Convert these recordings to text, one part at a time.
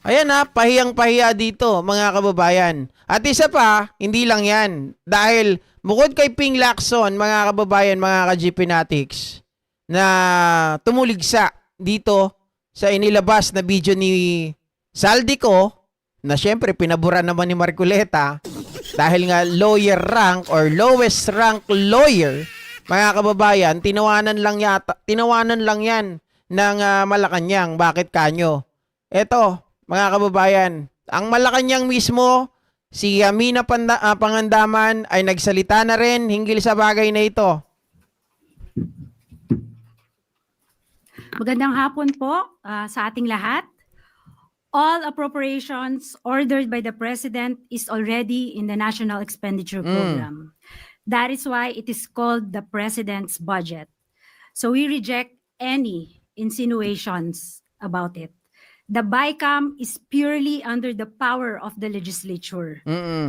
Ayan na, pahiyang-pahiya dito, mga kababayan. At isa pa, hindi lang yan. Dahil bukod kay Ping Lacson, mga kababayan, mga ka-GP Natics, na tumuligsa dito sa inilabas na video ni Saldico, na syempre pinabura naman ni Marcoleta, dahil nga lawyer rank or lowest rank lawyer, mga kababayan, tinawanan lang yan ng Malacanang. Bakit kanyo? Eto, mga kababayan, ang Malacanang mismo, si Mina Pangandaman ay nagsalita na rin hinggil sa bagay na ito. Magandang hapon po sa ating lahat. All appropriations ordered by the President is already in the National Expenditure Program. That is why it is called the President's Budget. So we reject any insinuations about it. The BICAM is purely under the power of the legislature.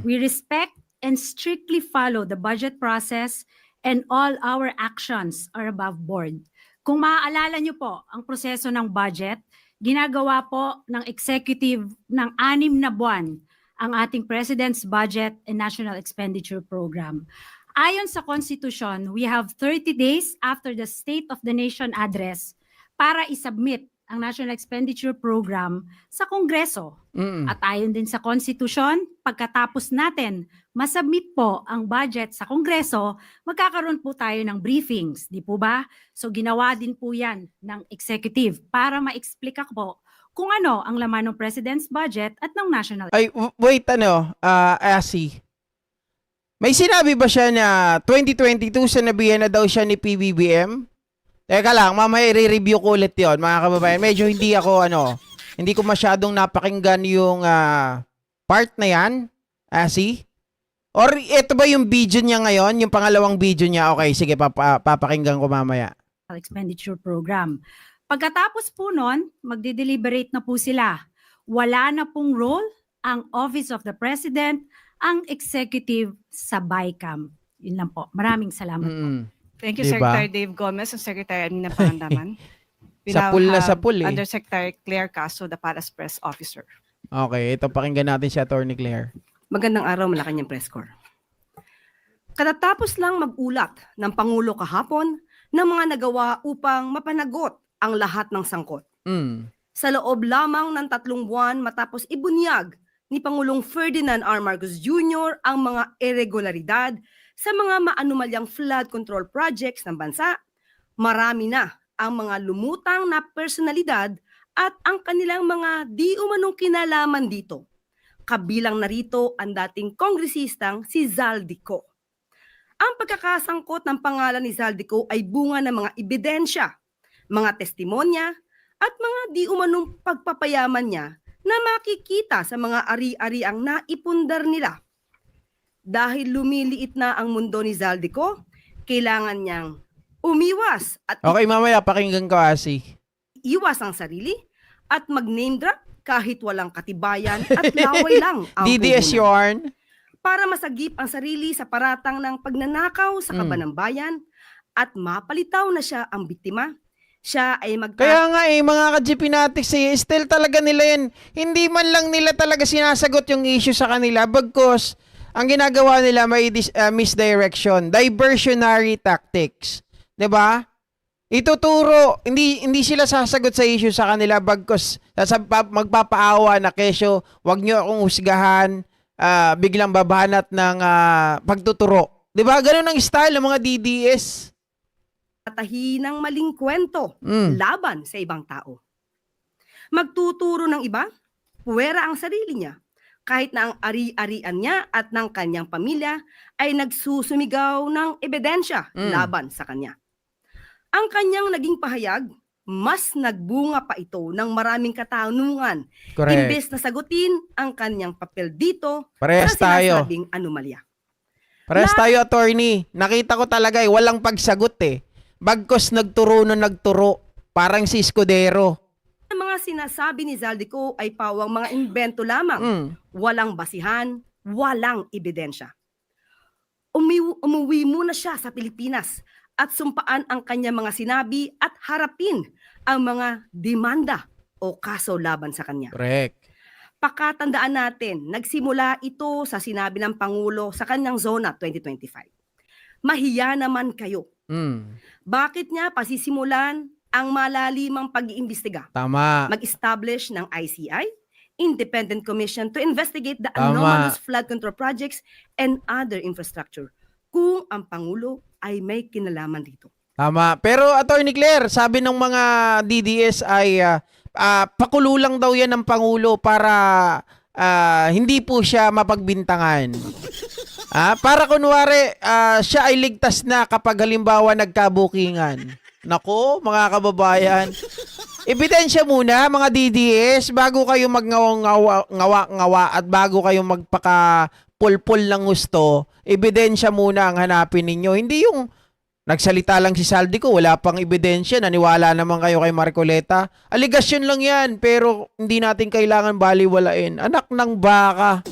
We respect and strictly follow the budget process, and all our actions are above board. Kung maaalala niyo po, ang proseso ng budget, ginagawa po ng executive ng 6 na buwan ang ating President's Budget and National Expenditure Program. Ayon sa Constitution, we have 30 days after the State of the Nation address para isubmit ang National Expenditure Program sa Kongreso. At ayon din sa Constitution, pagkatapos natin masubmit po ang budget sa Kongreso, magkakaroon po tayo ng briefings, di po ba? So ginawa din po yan ng executive para ma-explica po kung ano ang laman ng President's Budget at ng National. Ay, wait, Asi. May sinabi ba siya na 2022 sinabihan na daw siya ni PBBM? Teka lang, mamaya i-review ko ulit yun, mga kababayan. Medyo hindi ko masyadong napakinggan yung part na yan, Asi. Or ito ba yung video niya ngayon? Yung pangalawang video niya? Okay, sige, papakinggan ko mamaya. Expenditure Program. Pagkatapos po nun, magde-deliberate na po sila. Wala na pong role ang Office of the President, ang executive sa BICAM. Yun lang po. Maraming salamat po. Thank you, Diba? Secretary Dave Gomez and Secretary Amina Pangandaman. We Sa now pool na have sa pool eh. Undersecretary Claire Caso, the Palace Press Officer. Okay, ito pakinggan natin si Attorney Claire. Magandang araw, Malacanang Press Corps. Katatapos lang mag-ulat ng Pangulo kahapon ng mga nagawa upang mapanagot ang lahat ng sangkot. Sa loob lamang ng 3 buwan matapos ibunyag ni Pangulong Ferdinand R. Marcos Jr. ang mga irregularidad sa mga maanumalyang flood control projects ng bansa, marami na ang mga lumutang na personalidad at ang kanilang mga di umanong kinalaman dito. Kabilang narito ang dating kongresistang si Zaldico. Ang pagkakasangkot ng pangalan ni Zaldico ay bunga ng mga ebidensya, mga testimonya, at mga di umanong pagpapayaman niya na makikita sa mga ari-ariang naipundar nila. Dahil lumiliit na ang mundo ni Zaldico, kailangan niyang umiwas at Okay, mamaya pakinggan ko, Asi. iwas ang sarili at mag-name drop kahit walang katibayan at laway lang ang DDS puhunan. yarn. Para masagip ang sarili sa paratang ng pagnanakaw sa kaban ng bayan at mapalitaw na siya ang biktima, siya ay Kaya nga mga ka-GP Natics still talaga nila yan. Hindi man lang nila talaga sinasagot yung issue sa kanila bagkus ang ginagawa nila may misdirection, diversionary tactics. 'Di ba? Ituturo, hindi sila sasagot sa issue sa kanila bagkus magpapaawa na kesyo, wag niyo akong husgahan, biglang babanat ng pagtuturo. 'Di ba? Ganun ang style ng mga DDS. tatahi ng maling kwento laban sa ibang tao. Magtuturo ng iba, puwera ang sarili niya, kahit na ang ari-arian niya at ng kanyang pamilya ay nagsusumigaw ng ebidensya laban sa kanya. Ang kanyang naging pahayag, mas nagbunga pa ito ng maraming katanungan, Correct. imbes na sagutin ang kanyang papel dito Parehas sa tayo. sinasabing anomalya. Parehas tayo, attorney. Nakita ko talaga walang pagsagot eh. Bagkos nagturo na nagturo. Parang si Escudero. Ang mga sinasabi ni Zaldico ay pawang mga imbento lamang, walang basihan, walang ebidensya. Umuwi muna siya sa Pilipinas at sumpaan ang kanyang mga sinabi at harapin ang mga demanda o kaso laban sa kanya. Correct. Pakatandaan natin, nagsimula ito sa sinabi ng Pangulo sa kanyang zona 2025. Mahiya naman kayo. Bakit niya pasisimulan ang malalimang pag-iimbestiga? Tama. Mag-establish ng ICI, Independent Commission to investigate the Tama. anomalous flood control projects and other infrastructure kung ang Pangulo ay may kinalaman dito. Tama. Pero Attorney Claire, sabi ng mga DDS ay pakululang daw yan ng Pangulo para hindi po siya mapagbintangan. Para kunwari siya ay ligtas na kapag halimbawa nagkabukingan. Nako, mga kababayan. Ebidensya muna, mga DDS, bago kayo magngawa at bago kayo magpaka-pulpul ng gusto, ebidensya muna ang hanapin ninyo. Hindi yung nagsalita lang si Saldico, wala pang ebidensya, naniwala naman kayo kay Marcoleta. Aligasyon lang yan, pero hindi natin kailangan baliwalain. Anak ng baka.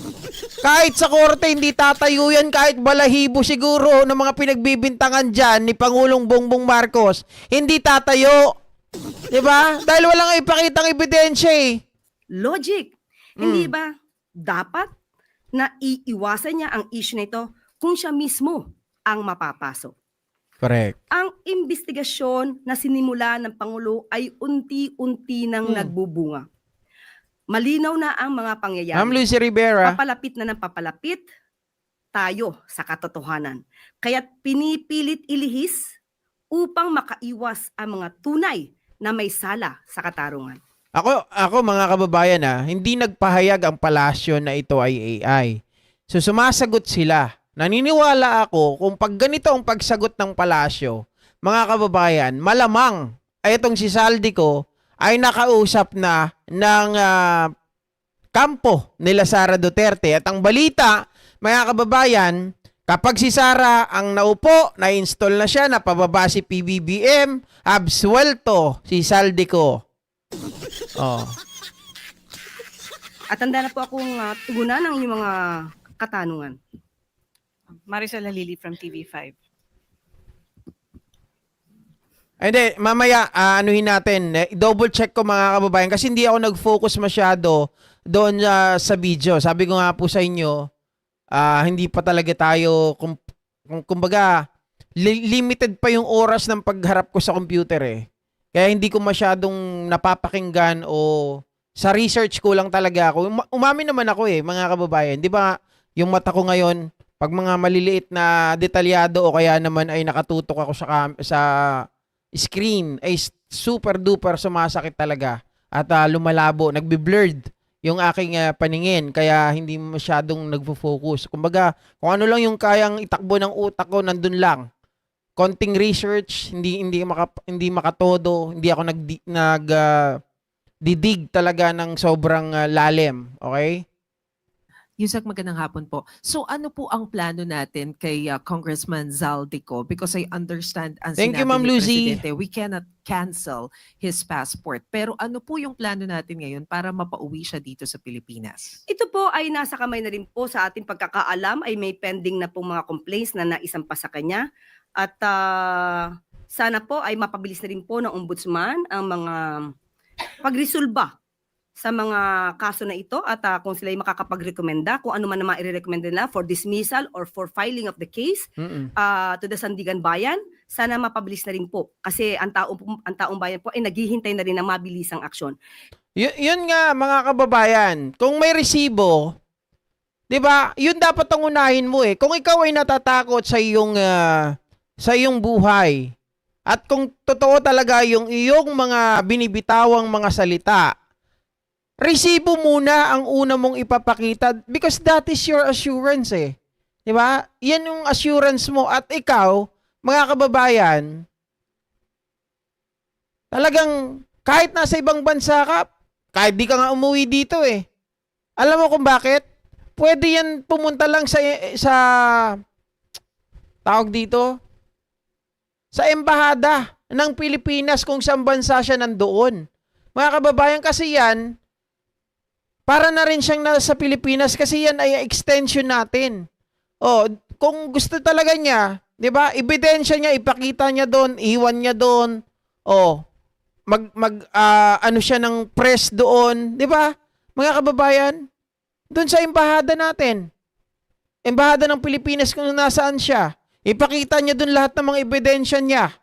Kahit sa korte, hindi tatayo yan, kahit balahibo siguro ng mga pinagbibintangan dyan ni Pangulong Bongbong Marcos. Hindi tatayo. Diba? Dahil walang ipakitang ebidensya eh. Logic. Hindi ba dapat na iiwasan niya ang issue na ito kung siya mismo ang mapapasok? Correct. Ang investigasyon na sinimula ng Pangulo ay unti-unti nang nagbubunga. Malinaw na ang mga pangyayari. Ma'am Lucy Rivera. Papalapit na ng papalapit tayo sa katotohanan. Kaya't pinipilit ilihis upang makaiwas ang mga tunay na may sala sa katarungan. Ako mga kababayan hindi nagpahayag ang palasyo na ito ay AI. So sumasagot sila. Naniniwala ako kung pag ganito ang pagsagot ng palasyo, mga kababayan, malamang ay itong si Saldico ay nakausap na ng kampo nila Sara Duterte. At ang balita, mga kababayan, kapag si Sara ang naupo, na-install na siya, napababa si PBBM, absuelto si Saldico. Oh. At handa na po akong tugunan ng inyong mga katanungan. Maricel Halili from TV5. Hindi, mamaya anuhin natin. Double check ko mga kababayan kasi hindi ako nag-focus masyado doon sa video. Sabi ko nga po sa inyo, hindi pa talaga tayo kumbaga limited pa yung oras ng pagharap ko sa computer eh. Kaya hindi ko masyadong napapakinggan o sa research ko lang talaga ako. Umamin naman ako eh, mga kababayan. 'Di ba? Yung mata ko ngayon, pag mga maliliit na detalyado o kaya naman ay nakatutok ako sa screen, ay super duper sumasakit talaga at lumalabo, nagbi-blurred yung aking paningin kaya hindi masyadong nagfo-focus. Kumbaga, kung ano lang yung kayang itakbo ng utak ko nandun lang. Konting research, hindi makatodo, hindi ako didig talaga ng sobrang lalim, okay? Yusek, magandang hapon po. So ano po ang plano natin kay Congressman Zaldico? Because I understand ang Thank you, sinabi Ma'am ni Lucy. Presidente, we cannot cancel his passport. Pero ano po yung plano natin ngayon para mapauwi siya dito sa Pilipinas? Ito po ay nasa kamay na rin po sa ating pagkakaalam ay may pending na pong mga complaints na naisampa sa kanya. At sana po ay mapabilis na rin po ng ombudsman ang mga pagresolba sa mga kaso na ito at kung sila ay makakapag-rekomenda, kung ano man naman i-recommend nila for dismissal or for filing of the case to the Sandigan Bayan, sana mapabilis na rin po. Kasi ang taong bayan po ay naghihintay na rin ng mabilisang aksyon. Yun nga mga kababayan, kung may resibo, 'di ba? Yun dapat ang unahin mo eh. Kung ikaw ay natatakot sa iyong buhay at kung totoo talaga yung iyong mga binibitawang mga salita, resibo muna ang una mong ipapakita because that is your assurance eh. 'Di ba? Yan yung assurance mo at ikaw, mga kababayan, talagang kahit nasa ibang bansa ka, kahit di ka nga umuwi dito eh. Alam mo kung bakit? Pwede yan pumunta lang sa tawag dito, sa embahada ng Pilipinas kung saan bansa siya nandoon. Mga kababayan, kasi yan, para na rin siyang nasa Pilipinas kasi yan ay extension natin. Oh, kung gusto talaga niya, 'di ba? Ebidensya niya, ipakita niya doon, iwan niya doon. Oh, ano siya ng press doon, 'di ba? mga kababayan, doon sa embahada natin. Embahada ng Pilipinas kung nasaan siya. Ipakita niya doon lahat ng mga ebidensya niya.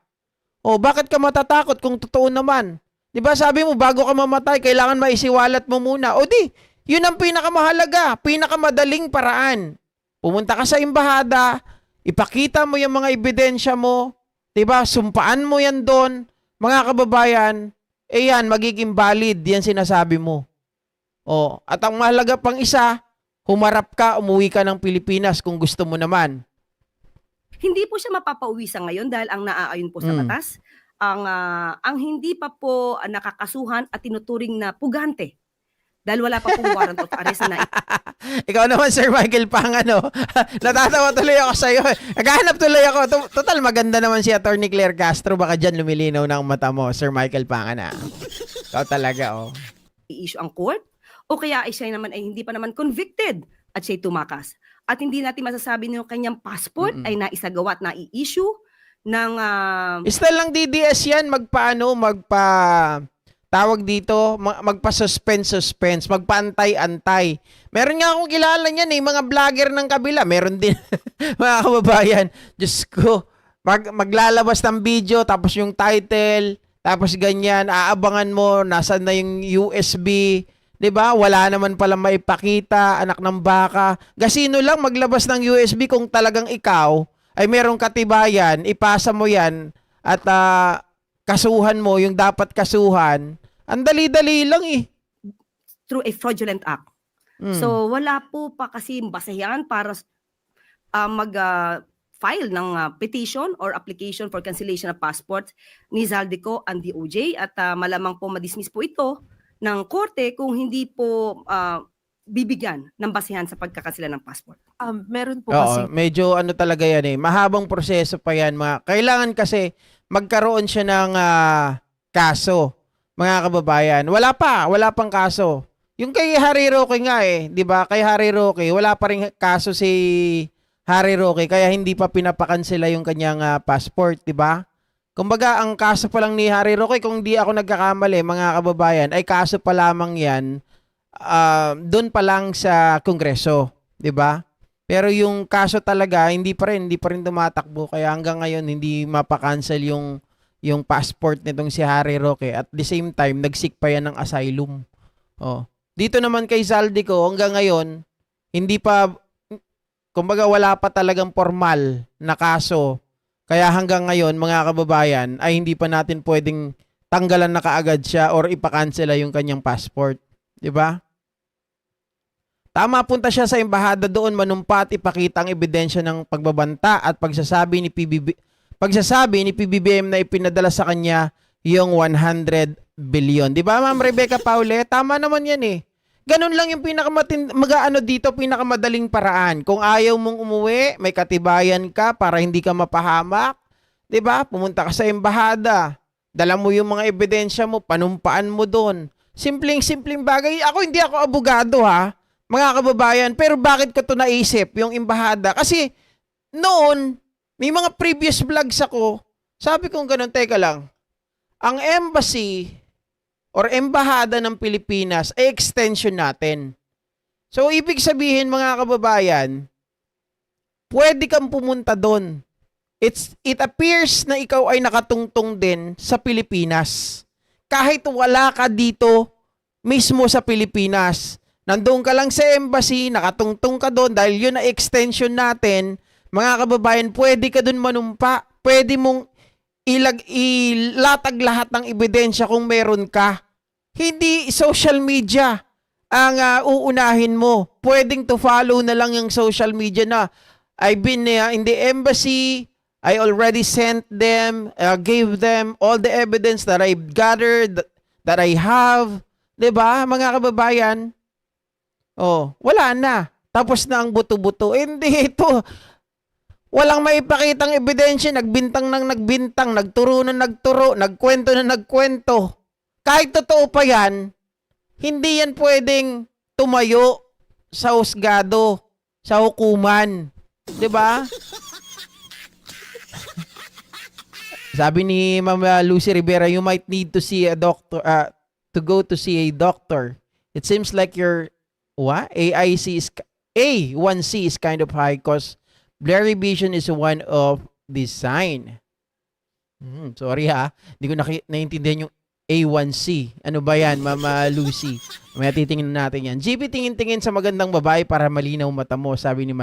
O, bakit ka matatakot kung totoo naman? Di ba sabi mo, bago ka mamatay, kailangan maisiwalat mo muna. O di, yun ang pinakamahalaga, pinakamadaling paraan. Pumunta ka sa embahada, ipakita mo yung mga ebidensya mo, di ba? Sumpaan mo yan doon, mga kababayan, yan, magiging valid, yan sinasabi mo. O, at ang mahalaga pang isa, humarap ka, umuwi ka ng Pilipinas kung gusto mo naman. Hindi po siya mapapauwi sa ngayon dahil ang naaayon po sa batas, ang hindi pa po nakakasuhan at tinuturing na pugante. Dahil wala pa pong warrant of arrest na Ikaw naman, Sir Michael Pangano. Natatawa tuloy ako sa'yo. Naghahanap tuloy ako. Total, maganda naman si Attorney Claire Castro. Baka dyan lumilinaw ng mata mo, Sir Michael Pangana. Ikaw talaga, oh. i-issue ang court o kaya ay siya naman ay hindi pa naman convicted at siya'y tumakas. At hindi natin masasabi na yung kanyang passport ay naisagawa at na-i-issue ng Still lang DDS yan, tawag dito, magpa-suspense, magpa-antay-antay. Meron nga akong kilala niyan mga vlogger ng kabila. Meron din, mga kababayan. Diyos ko, maglalabas ng video, tapos yung title, tapos ganyan, aabangan mo, nasan na yung USB, 'di ba? Wala naman pala maipakita, anak ng baka. Gasino lang maglabas ng USB kung talagang ikaw ay merong katibayan, ipasa mo 'yan at kasuhan mo yung dapat kasuhan. Ang dali-dali lang through a fraudulent act. So wala po pa kasi basehan para mag-file ng petition or application for cancellation of passport ni Zaldico and DOJ at malamang po madismiss po ito ng korte kung hindi po bibigyan ng basehan sa pagkakansela ng passport. Meron po Oo, kasi medyo talaga yan mahabang proseso pa yan. Kailangan kasi magkaroon siya ng kaso, mga kababayan. Wala pang kaso. Yung kay Harry Roque nga 'di ba? Kay Harry Roque, wala pa ring kaso si Harry Roque kaya hindi pa pinapakansela yung kanyang passport, 'di ba? Kumbaga, ang kaso pa lang ni Harry Roque, kung di ako nagkakamali, mga kababayan, ay kaso pa lamang yan doon pa lang sa Kongreso, 'di ba? Pero yung kaso talaga hindi pa rin tumatakbo kaya hanggang ngayon hindi mapakancel yung passport nitong si Harry Roque at the same time nag-seek pa yan ng asylum. Oh. Dito naman kay Zaldico hanggang ngayon hindi pa kumbaga wala pa talagang formal na kaso. Kaya hanggang ngayon mga kababayan ay hindi pa natin pwedeng tanggalan na kaagad siya or ipakansela yung kanyang passport, 'di ba? Tama, punta siya sa embahada doon, manumpat, ipakita ang ebidensya ng pagbabanta at pagsasabi ni PBBM na ipinadala sa kanya yung 100 billion. Di ba, Ma'am Rebecca Paule? Tama naman yan Ganun lang yung pinakamadaling paraan. Kung ayaw mong umuwi, may katibayan ka para hindi ka mapahamak. Di ba? Pumunta ka sa embahada. Dala mo yung mga ebidensya mo, panumpaan mo doon. Simpleng bagay. Hindi ako abogado mga kababayan, pero bakit ko to naisip, yung embahada? Kasi noon, may mga previous vlogs ako, sabi kong ganun, teka lang, ang embassy or embahada ng Pilipinas ay extension natin. So, ibig sabihin mga kababayan, pwede kang pumunta doon. It appears na ikaw ay nakatungtong din sa Pilipinas. Kahit wala ka dito mismo sa Pilipinas, nandoon ka lang sa embassy, nakatungtong ka doon dahil yun na extension natin, mga kababayan, pwede ka doon manumpa. Pwede mong ilatag lahat ng ebidensya kung meron ka. Hindi social media ang uunahin mo. Pwedeng to follow na lang yung social media na I've been in the embassy, I already sent them, gave them all the evidence that I've gathered, that I have. 'Di ba, mga kababayan? Wala na. Tapos na ang buto-buto. Hindi ito. Walang maipakitang ebidensya. Nagbintang ng nagbintang. Nagturo na nagturo. Nagkwento na nagkwento. Kahit totoo pa yan, hindi yan pwedeng tumayo sa husgado, sa hukuman. 'Di ba? Sabi ni Ma'am Lucy Rivera, you might need to see a doctor, to go to see a doctor It seems like your A1C is kind of high because blurry vision is one of the sign. Sorry ha, hindi ko naiintindihan yung A1C. Ano ba yan, Mama Lucy? May titingnan natin yan. GP, tingin-tingin sa magandang babae para malinaw mata mo, sabi ni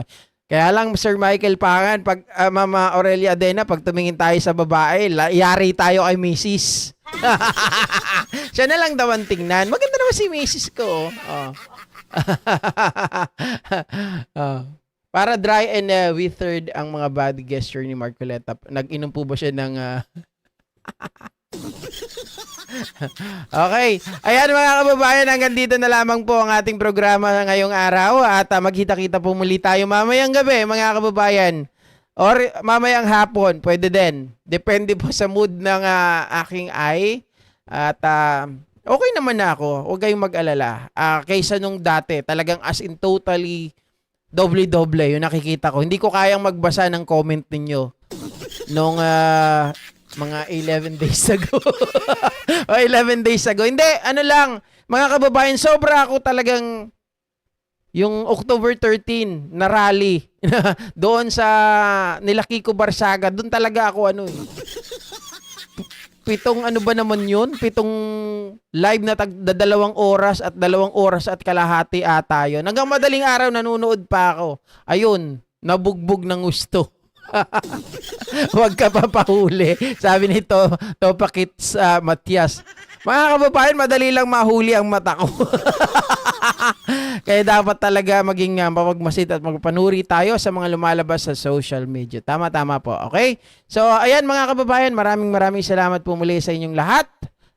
Kaya lang, Sir Michael Pangan, pag Mama Aurelia Adena, pag tumingin tayo sa babae, yari tayo kay Mrs. Siya na lang daw ang tingnan. Maganda naman si Mrs. ko. Oh. Oh. Para dry and withered ang mga body gesture ni Marcoleta. Nag-inom po ba siya ng... Okay. Ayan mga kababayan, hanggang dito na lamang po ang ating programa ngayong araw at magkita-kita po muli tayo mamayang gabi mga kababayan or mamayang hapon, pwede din. Depende po sa mood ng aking eye at okay naman na ako, huwag kayong mag-alala. Kaysa nung dati, talagang as in totally doble-doble yung nakikita ko. Hindi ko kayang magbasa ng comment ninyo nung mga 11 days ago. O 11 days ago. Hindi, ano lang, mga kababayan, sobra ako talagang yung October 13 na rally doon sa nila Kiko Barsaga, doon talaga ako pitong ano ba naman yun? Pitong live na 2 oras at 2 oras at kalahati ata yun. Hanggang madaling araw nanonood pa ako. Ayun, nabugbog ng gusto. Huwag ka papahuli. Sabi nito, Topakits Matias. Mga kababayan, madali lang mahuli ang mata ko. Kaya dapat talaga maging mapagmasid at magpanuri tayo sa mga lumalabas sa social media. Tama-tama po. Okay? So, ayan mga kababayan, maraming salamat po muli sa inyong lahat.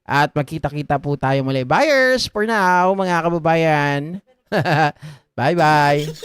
At magkita-kita po tayo muli. Buyers for now, mga kababayan. Bye-bye.